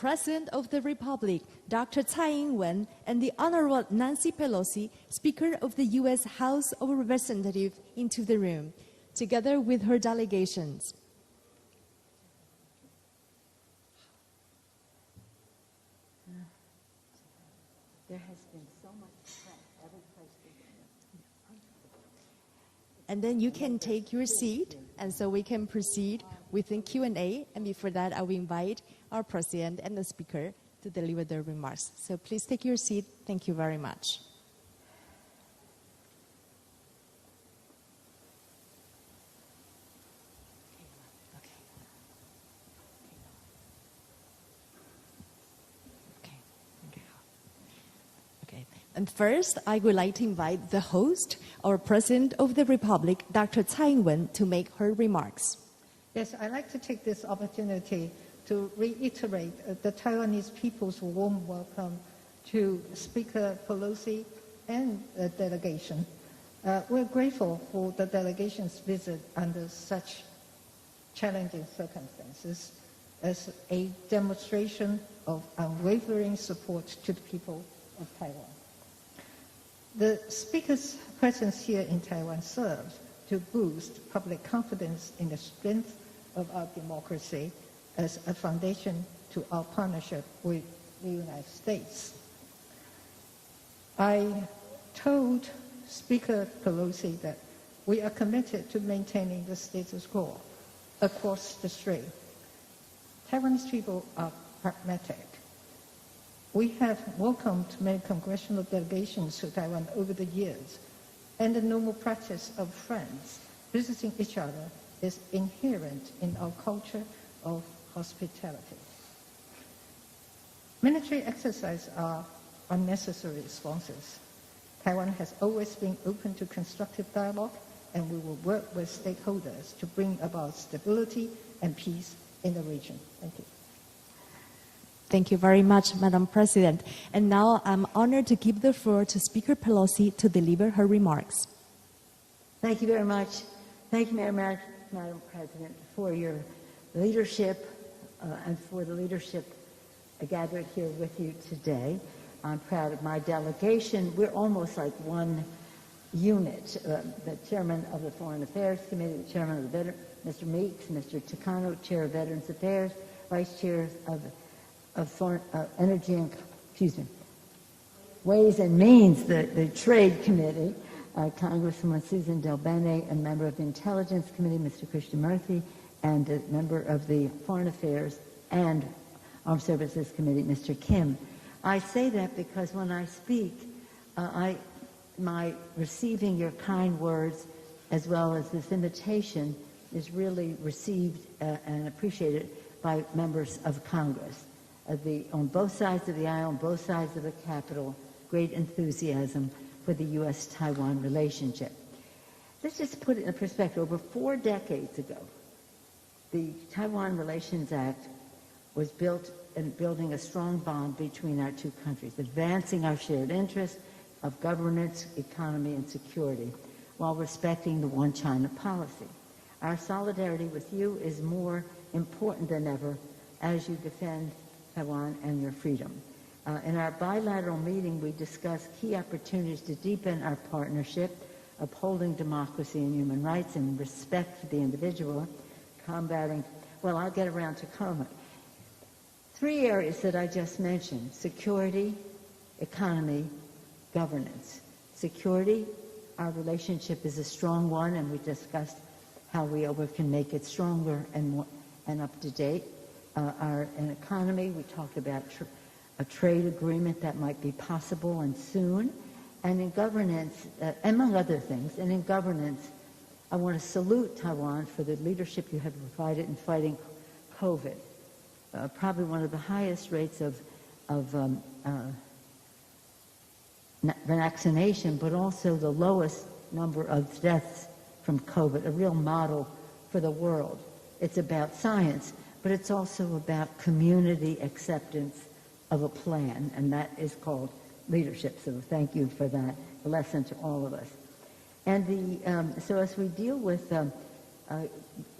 President of the Republic, Dr. Tsai Ing-wen, and the Honorable Nancy Pelosi, Speaker of the U.S. House of Representatives, into the room, together with her delegations. There has been so much press every place we go. And then you can take your seat, and so we can proceed with the Q&A. And before that, I will invite our President and the Speaker to deliver their remarks. So please take your seat. Thank you very much. And first, I would like to invite the host, our President of the Republic, Dr. Tsai Ing-wen, to make her remarks. Yes, I'd like to take this opportunity to reiterate the Taiwanese people's warm welcome to Speaker Pelosi and the delegation. We're grateful for the delegation's visit under such challenging circumstances as a demonstration of unwavering support to the people of Taiwan. The Speaker's presence here in Taiwan serves to boost public confidence in the strength of our democracy as a foundation to our partnership with the United States. I told Speaker Pelosi that we are committed to maintaining the status quo across the strait. Taiwanese people are pragmatic. We have welcomed many congressional delegations to Taiwan over the years, and the normal practice of friends visiting each other is inherent in our culture of hospitality. Military exercises are unnecessary responses. Taiwan has always been open to constructive dialogue, and we will work with stakeholders to bring about stability and peace in the region. Thank you. Thank you very much, Madam President. And now I'm honored to give the floor to Speaker Pelosi to deliver her remarks. Thank you very much. Thank you, Madam President, for your leadership and for the leadership gathered here with you today. I'm proud of my delegation. We're almost like one unit. The chairman of the Foreign Affairs Committee, the chairman of the Mr. Meeks, Mr. Takano, chair of Veterans Affairs, vice chair of Foreign Energy and Ways and Means, the Trade Committee, Congresswoman Susan Del Bene, a member of the Intelligence Committee, Mr. Krishnamurthy, and a member of the Foreign Affairs and Armed Services Committee, Mr. Kim. I say that because when I speak, my receiving your kind words as well as this invitation is really received and appreciated by members of Congress. On both sides of the aisle, on both sides of the Capitol, great enthusiasm for the U.S.-Taiwan relationship. Let's just put it in perspective. Over 4 decades ago, the Taiwan Relations Act was built in building a strong bond between our two countries, advancing our shared interests of governance, economy, and security, while respecting the One China policy. Our solidarity with you is more important than ever as you defend Taiwan and your freedom. In our bilateral meeting, we discussed key opportunities to deepen our partnership, upholding democracy and human rights and respect for the individual, combating, well, I'll get around to comment. 3 areas that I just mentioned: security, economy, governance. Security, our relationship is a strong one, and we discussed how we can make it stronger and up to date. In economy, we talked about a trade agreement that might be possible and soon. And in governance, among other things, and in governance, I want to salute Taiwan for the leadership you have provided in fighting COVID. Probably one of the highest rates of vaccination, but also the lowest number of deaths from COVID, a real model for the world. It's about science, but it's also about community acceptance of a plan, and that is called leadership. So thank you for that, a lesson to all of us. And so as we deal with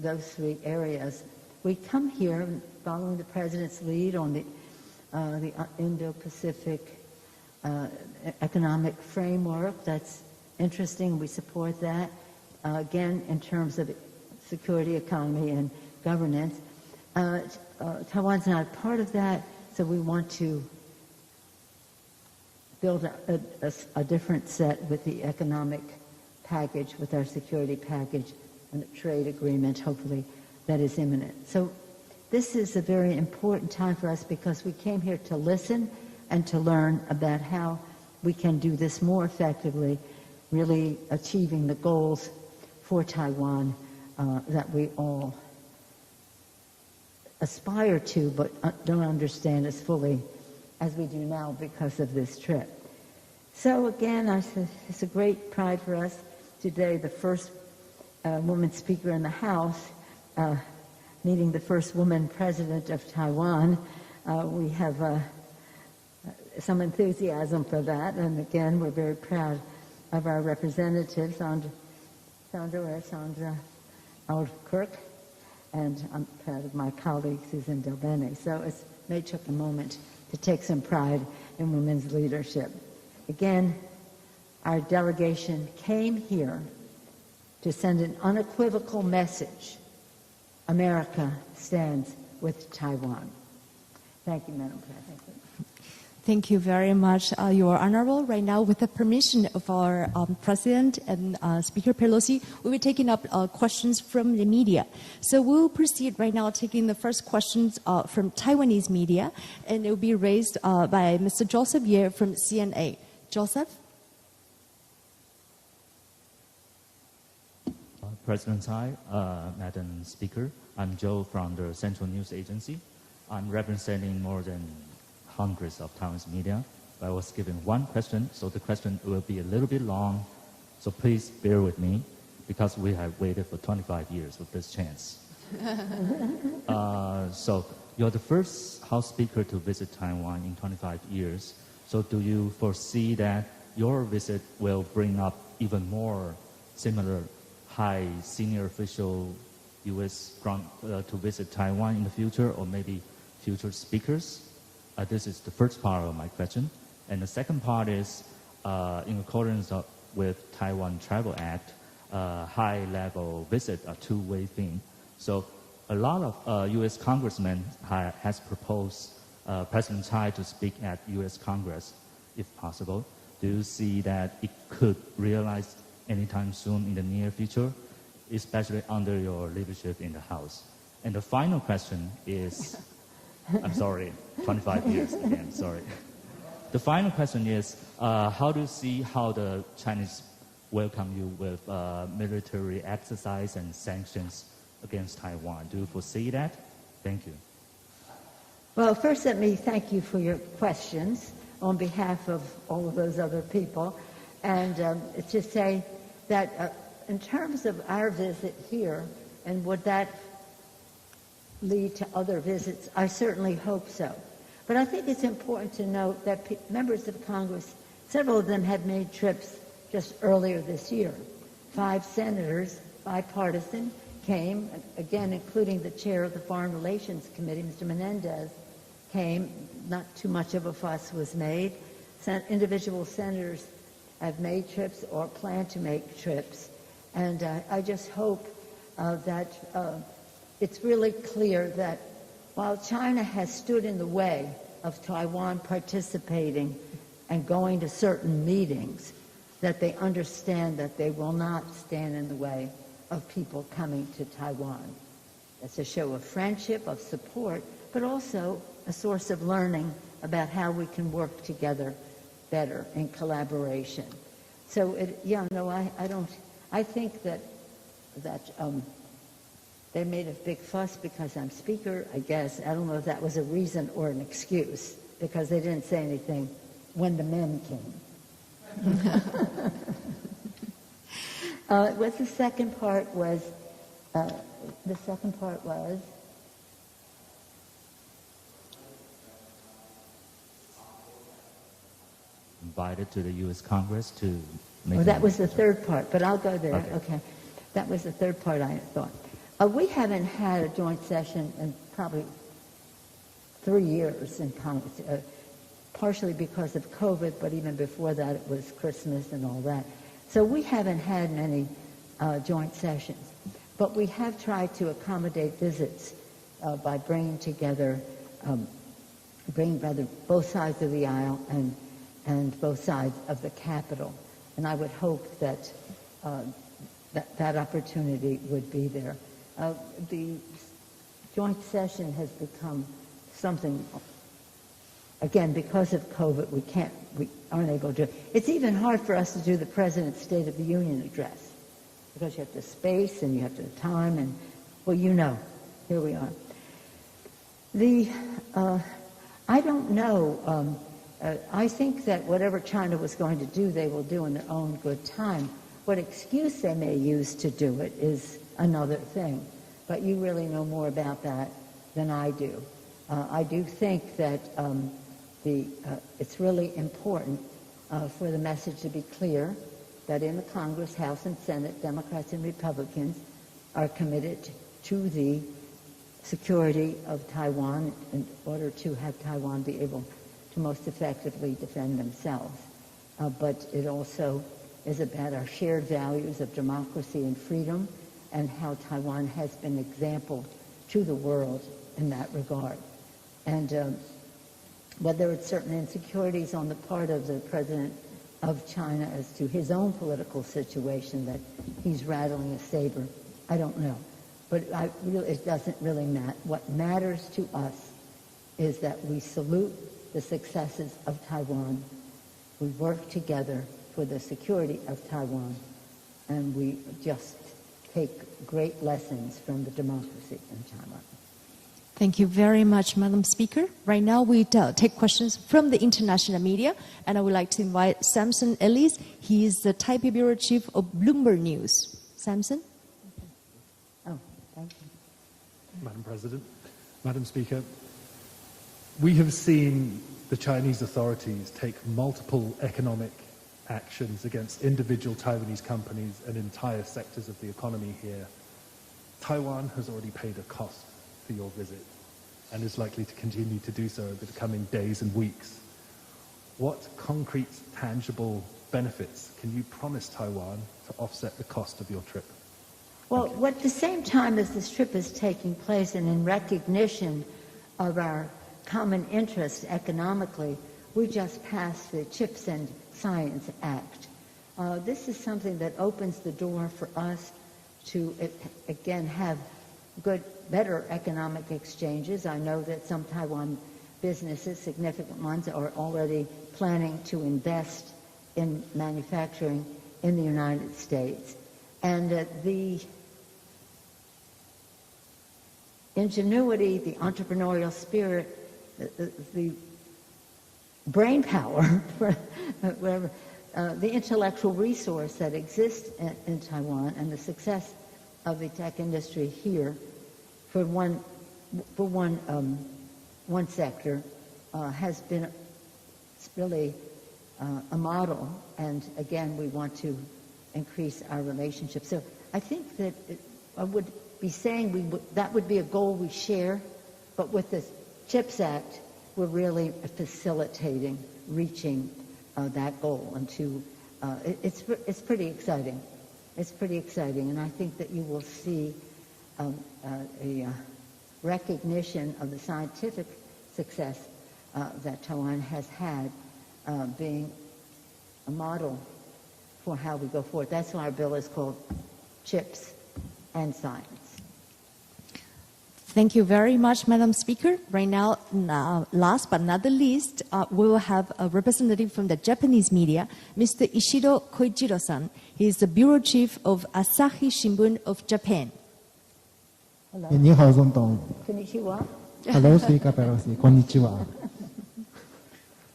those 3 areas, we come here following the President's lead on the Indo-Pacific economic framework. That's interesting. We support that. Again, in terms of security, economy, and governance. Taiwan's not part of that, so we want to build a different set with the economic package, with our security package, and a trade agreement, hopefully, that is imminent. So this is a very important time for us because we came here to listen and to learn about how we can do this more effectively, really achieving the goals for Taiwan that we all aspire to but don't understand as fully as we do now because of this trip. So again, it's a great pride for us today, the first woman speaker in the House, meeting the first woman president of Taiwan. We have some enthusiasm for that, and again, we're very proud of our representative, Sandra Aldkirk, and I'm proud of my colleague, Susan Delbene. So it may take a moment to take some pride in women's leadership. Again, our delegation came here to send an unequivocal message. America stands with Taiwan. Thank you, Madam President. Thank you very much, Your Honorable. Right now, with the permission of our President and Speaker Pelosi, we'll be taking up questions from the media. So we'll proceed right now taking the first questions from Taiwanese media, and it will be raised by Mr. Joseph Ye from CNA. Joseph? President Tsai, Madam Speaker, I'm Joe from the Central News Agency. I'm representing more than hundreds of Taiwanese media. I was given one question, so the question will be a little bit long, so please bear with me, because we have waited for 25 years for this chance. So you're the first House Speaker to visit Taiwan in 25 years, so do you foresee that your visit will bring up even more similar high senior official U.S. to visit Taiwan in the future, or maybe future speakers? This is the first part of my question. And the second part is, in accordance with Taiwan Travel Act, high-level visit a two-way thing. So a lot of U.S. congressmen has proposed President Tsai to speak at U.S. Congress, if possible. Do you see that it could realize anytime soon in the near future, especially under your leadership in the House? And the final question is, I'm sorry, 25 years again, sorry. The final question is, how do you see how the Chinese welcome you with military exercise and sanctions against Taiwan? Do you foresee that? Thank you. Well, first let me thank you for your questions on behalf of all of those other people. And to say that in terms of our visit here, and would that lead to other visits? I certainly hope so. But I think it's important to note that members of Congress, several of them had made trips just earlier this year. 5 senators, bipartisan, came, again, including the chair of the Foreign Relations Committee, Mr. Menendez, came. Not too much of a fuss was made. Individual senators have made trips or plan to make trips. And I just hope that it's really clear that while China has stood in the way of Taiwan participating and going to certain meetings, that they understand that they will not stand in the way of people coming to Taiwan. It's a show of friendship, of support, but also a source of learning about how we can work together better in collaboration. So, I think that they made a big fuss because I'm Speaker, I guess. I don't know if that was a reason or an excuse, because they didn't say anything when the men came. What the second part was, Invited to the U.S. Congress to make... Oh, that was the third part, but I'll go there. Okay. That was the third part, I thought. We haven't had a joint session in probably 3 years in Congress, partially because of COVID, but even before that it was Christmas and all that. So we haven't had many joint sessions, but we have tried to accommodate visits by bringing together, both sides of the aisle and both sides of the Capitol. And I would hope that that opportunity would be there. The joint session has become something, again, because of COVID, we aren't able to do it. It's even hard for us to do the President's State of the Union address because you have to space and you have to time and, well, you know, here we are. I don't know. I think that whatever China was going to do, they will do in their own good time. What excuse they may use to do it is another thing. But you really know more about that than I do. I do think that it's really important for the message to be clear that in the Congress, House, and Senate, Democrats and Republicans are committed to the security of Taiwan in order to have Taiwan be able to most effectively defend themselves. But it also is about our shared values of democracy and freedom and how Taiwan has been an example to the world in that regard. And whether it's certain insecurities on the part of the president of China as to his own political situation that he's rattling a saber, I don't know. But it doesn't really matter. What matters to us is that we salute the successes of Taiwan. We work together for the security of Taiwan, and we just take great lessons from the democracy in Taiwan. Thank you very much, Madam Speaker. Right now we take questions from the international media, and I would like to invite Samson Ellis. He is the Taipei Bureau Chief of Bloomberg News. Samson? Oh, thank you. Madam President, Madam Speaker, we have seen the Chinese authorities take multiple economic actions against individual Taiwanese companies and entire sectors of the economy here. Taiwan has already paid a cost for your visit and is likely to continue to do so over the coming days and weeks. What concrete, tangible benefits can you promise Taiwan to offset the cost of your trip? Well, at the same time as this trip is taking place and in recognition of our common interest economically, we just passed the CHIPS and Science Act. This is something that opens the door for us to, again, have better economic exchanges. I know that some Taiwan businesses, significant ones, are already planning to invest in manufacturing in the United States. And the ingenuity, the entrepreneurial spirit, the brain power, whatever, the intellectual resource that exists in Taiwan and the success of the tech industry here for one sector has been really a model, and again we want to increase our relationship. So I think that I would be saying that would be a goal we share, but with the CHIPS Act we're really facilitating reaching that goal, and it's pretty exciting. It's pretty exciting, and I think that you will see a recognition of the scientific success that Taiwan has had being a model for how we go forward. That's why our bill is called CHIPS and Science. Thank you very much, Madam Speaker. Right now, last but not the least, we will have a representative from the Japanese media, Mr. Ishiro Koichiro-san. He is the Bureau Chief of Asahi Shimbun of Japan. Hello. 你好，总统。Konnichiwa. Hello, Speaker Pelosi. Konnichiwa.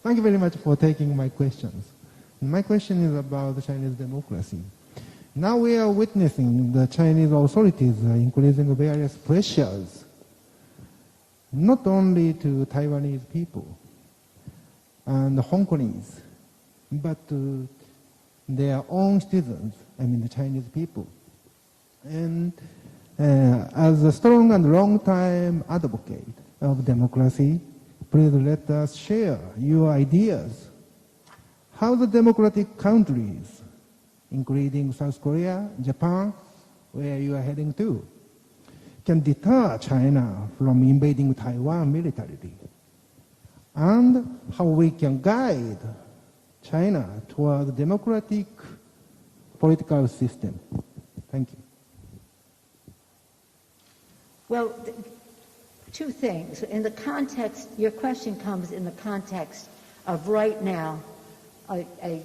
Thank you very much for taking my questions. My question is about the Chinese democracy. Now we are witnessing the Chinese authorities increasing various pressures, not only to Taiwanese people and Hong Kongese, but to their own citizens, I mean the Chinese people. And as a strong and long-time advocate of democracy please let us share your ideas. How the democratic countries, including South Korea, Japan, where you are heading to, can deter China from invading Taiwan militarily, and how we can guide China toward a democratic political system. Thank you. Well, two things. In the context, your question comes in the context of right now a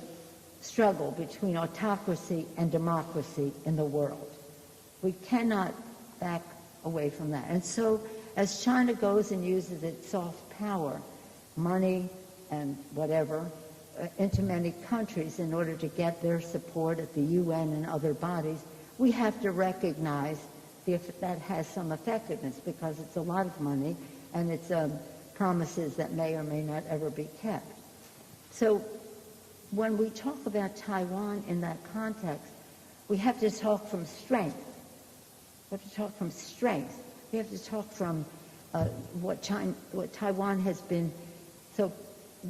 struggle between autocracy and democracy in the world. We cannot back away from that. And so as China goes and uses its soft power, money and whatever, into many countries in order to get their support at the UN and other bodies, we have to recognize that has some effectiveness because it's a lot of money and it's promises that may or may not ever be kept. So when we talk about Taiwan in that context, we have to talk from strength. We have to talk from strength. We have to talk from what Taiwan has been so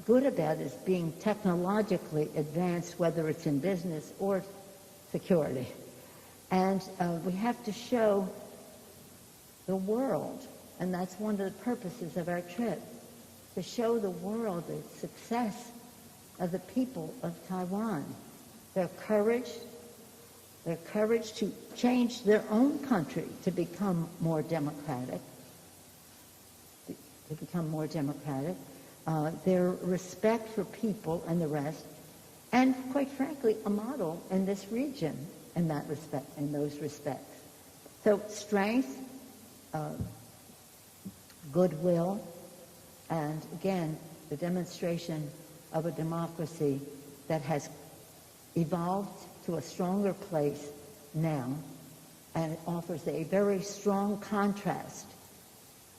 good about is being technologically advanced, whether it's in business or security. And we have to show the world, and that's one of the purposes of our trip, to show the world the success of the people of Taiwan, their courage to change their own country to become more democratic, their respect for people and the rest, and quite frankly, a model in this region in that respect, in those respects. So strength, goodwill, and again, the demonstration of a democracy that has evolved to a stronger place now, and it offers a very strong contrast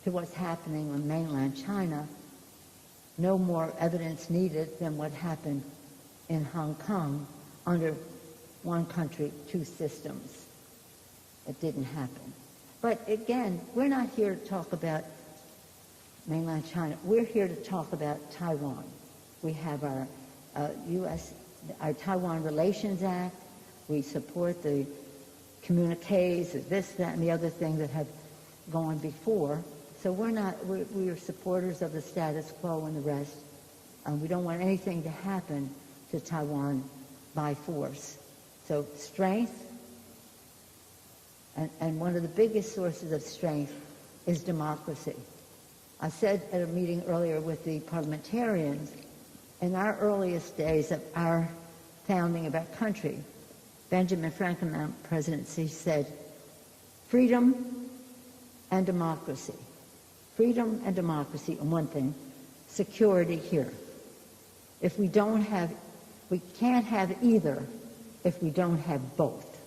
to what's happening in mainland China. No more evidence needed than what happened in Hong Kong under one country, two systems. It didn't happen. But again, we're not here to talk about mainland China. We're here to talk about Taiwan. We have our our Taiwan Relations Act. We support the communiques, this, that, and the other thing that have gone before. So we are supporters of the status quo and the rest. We don't want anything to happen to Taiwan by force. So strength, and one of the biggest sources of strength is democracy. I said at a meeting earlier with the parliamentarians, in our earliest days of our founding of our country, Benjamin Franklin, our presidency, said, freedom and democracy. Freedom and democracy on one thing, security here. If we can't have either if we don't have both.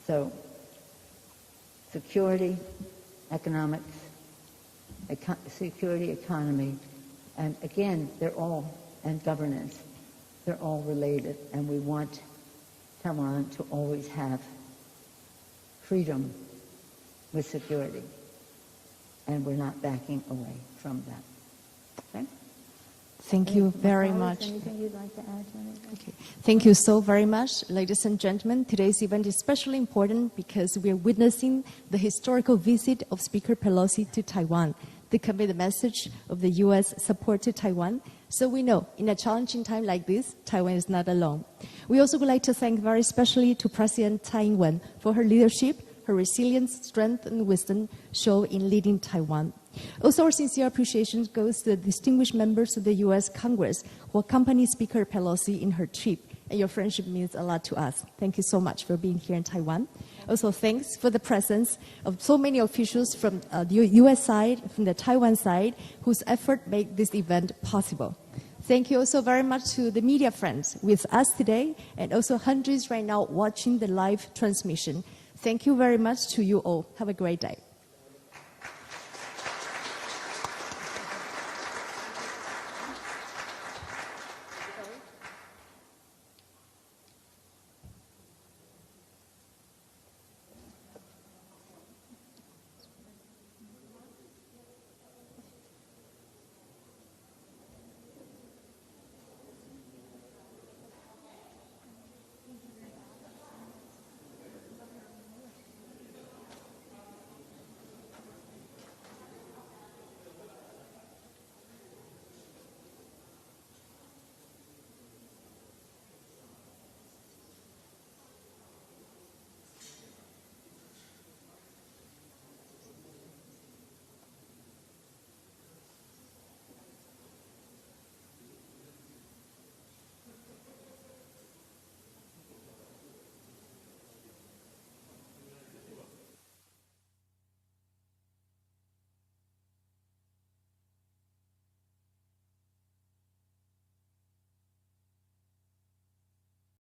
So, security, economics, security, economy, and again, and governance, they're all related, and we want Taiwan to always have freedom with security, and we're not backing away from that. Okay? Thank you very much. Anything you'd like to add to anything? Okay. Thank you so very much, ladies and gentlemen. Today's event is especially important because we are witnessing the historical visit of Speaker Pelosi to Taiwan to convey the message of the U.S. support to Taiwan. So we know, in a challenging time like this, Taiwan is not alone. We also would like to thank very especially to President Tsai Ing-wen for her leadership, her resilience, strength, and wisdom shown in leading Taiwan. Also, our sincere appreciation goes to the distinguished members of the U.S. Congress who accompanied Speaker Pelosi in her trip, and your friendship means a lot to us. Thank you so much for being here in Taiwan. Also, thanks for the presence of so many officials from the U.S. side, from the Taiwan side, whose effort made this event possible. Thank you also very much to the media friends with us today, and also hundreds right now watching the live transmission. Thank you very much to you all. Have a great day.